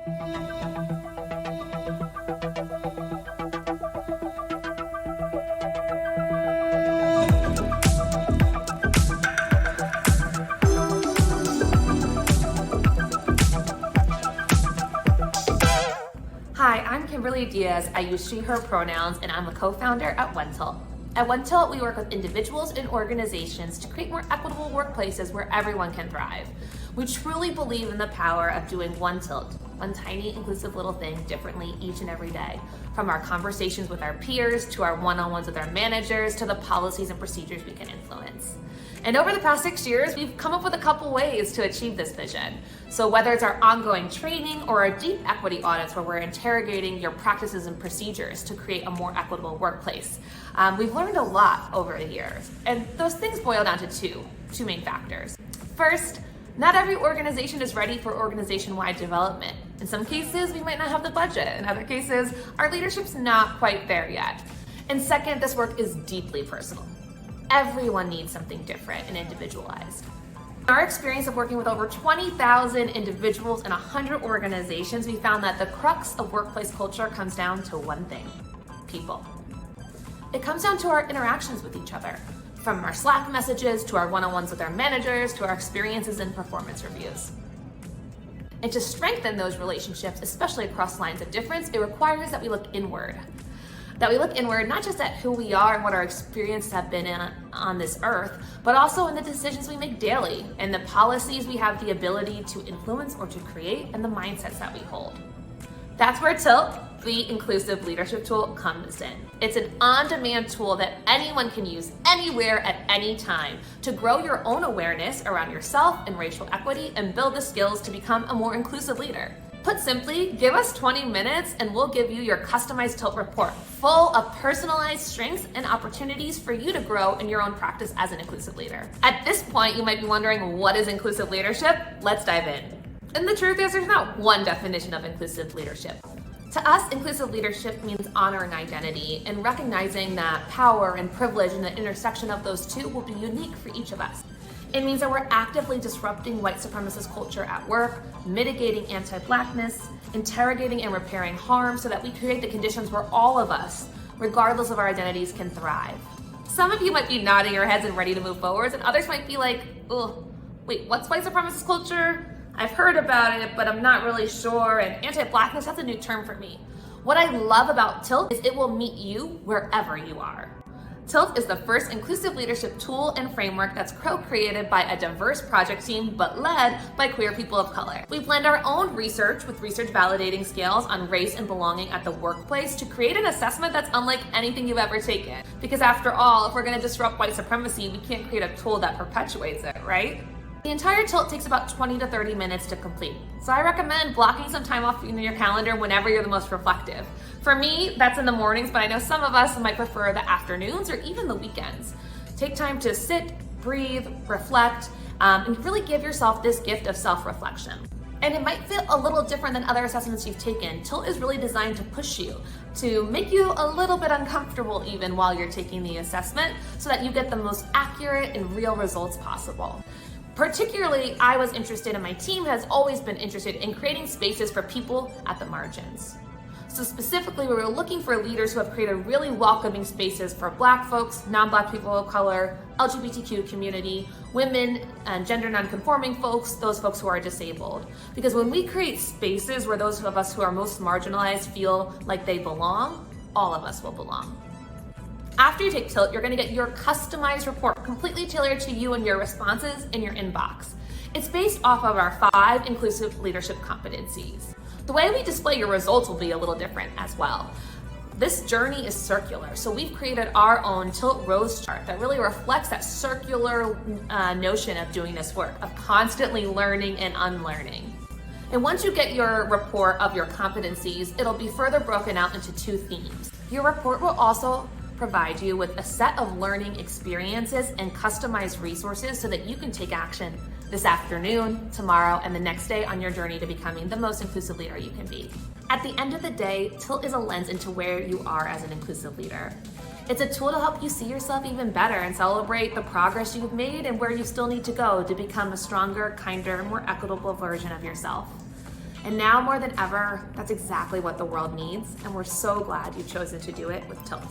Hi, I'm Kimberly Diaz. I use she, her pronouns, and I'm a co-founder at OneTilt. At OneTilt, we work with individuals and organizations to create more equitable workplaces where everyone can thrive. We truly believe in the power of doing one tilt, one tiny inclusive little thing differently each and every day. From our conversations with our peers, to our one-on-ones with our managers, to the policies and procedures we can influence. And over the past 6 years, we've come up with a couple ways to achieve this vision. So whether it's our ongoing training or our deep equity audits where we're interrogating your practices and procedures to create a more equitable workplace, we've learned a lot over the years. And those things boil down to two main factors. First, not every organization is ready for organization-wide development. In some cases, we might not have the budget. In other cases, our leadership's not quite there yet. And second, this work is deeply personal. Everyone needs something different and individualized. In our experience of working with over 20,000 individuals and 100 organizations, we found that the crux of workplace culture comes down to one thing: people. It comes down to our interactions with each other, from our Slack messages to our one-on-ones with our managers to our experiences and performance reviews. And to strengthen those relationships, especially across lines of difference, it requires that we look inward. That we look inward not just at who we are and what our experiences have been on this earth, but also in the decisions we make daily and the policies we have the ability to influence or to create and the mindsets that we hold. That's where Tilt, the inclusive leadership tool, comes in. It's an on-demand tool that anyone can use anywhere at any time to grow your own awareness around yourself and racial equity and build the skills to become a more inclusive leader. Put simply, give us 20 minutes and we'll give you your customized Tilt report full of personalized strengths and opportunities for you to grow in your own practice as an inclusive leader. At this point, you might be wondering, what is inclusive leadership? Let's dive in. And the truth is, there's not one definition of inclusive leadership. To us, inclusive leadership means honoring identity and recognizing that power and privilege and the intersection of those two will be unique for each of us. It means that we're actively disrupting white supremacist culture at work, mitigating anti-Blackness, interrogating and repairing harm so that we create the conditions where all of us, regardless of our identities, can thrive. Some of you might be nodding your heads and ready to move forwards, and others might be like, oh, wait, what's white supremacist culture? I've heard about it, but I'm not really sure, and anti-Blackness, that's a new term for me. What I love about Tilt is it will meet you wherever you are. Tilt is the first inclusive leadership tool and framework that's co-created by a diverse project team, but led by queer people of color. We blend our own research with research validating scales on race and belonging at the workplace to create an assessment that's unlike anything you've ever taken. Because after all, if we're gonna disrupt white supremacy, we can't create a tool that perpetuates it, right? The entire Tilt takes about 20 to 30 minutes to complete. So I recommend blocking some time off in your calendar whenever you're the most reflective. For me, that's in the mornings, but I know some of us might prefer the afternoons or even the weekends. Take time to sit, breathe, reflect, and really give yourself this gift of self-reflection. And it might feel a little different than other assessments you've taken. Tilt is really designed to push you, to make you a little bit uncomfortable even while you're taking the assessment so that you get the most accurate and real results possible. Particularly, I was interested, and my team has always been interested in creating spaces for people at the margins. So specifically, we were looking for leaders who have created really welcoming spaces for Black folks, non-Black people of color, LGBTQ community, women, and gender non-conforming folks, those folks who are disabled. Because when we create spaces where those of us who are most marginalized feel like they belong, all of us will belong. After you take Tilt, you're gonna get your customized report completely tailored to you and your responses in your inbox. It's based off of our 5 inclusive leadership competencies. The way we display your results will be a little different as well. This journey is circular, so we've created our own Tilt Rose chart that really reflects that circular notion of doing this work, of constantly learning and unlearning. And once you get your report of your competencies, it'll be further broken out into 2 themes. Your report will also provide you with a set of learning experiences and customized resources so that you can take action this afternoon, tomorrow, and the next day on your journey to becoming the most inclusive leader you can be. At the end of the day, Tilt is a lens into where you are as an inclusive leader. It's a tool to help you see yourself even better and celebrate the progress you've made and where you still need to go to become a stronger, kinder, more equitable version of yourself. And now more than ever, that's exactly what the world needs, and we're so glad you've chosen to do it with Tilt.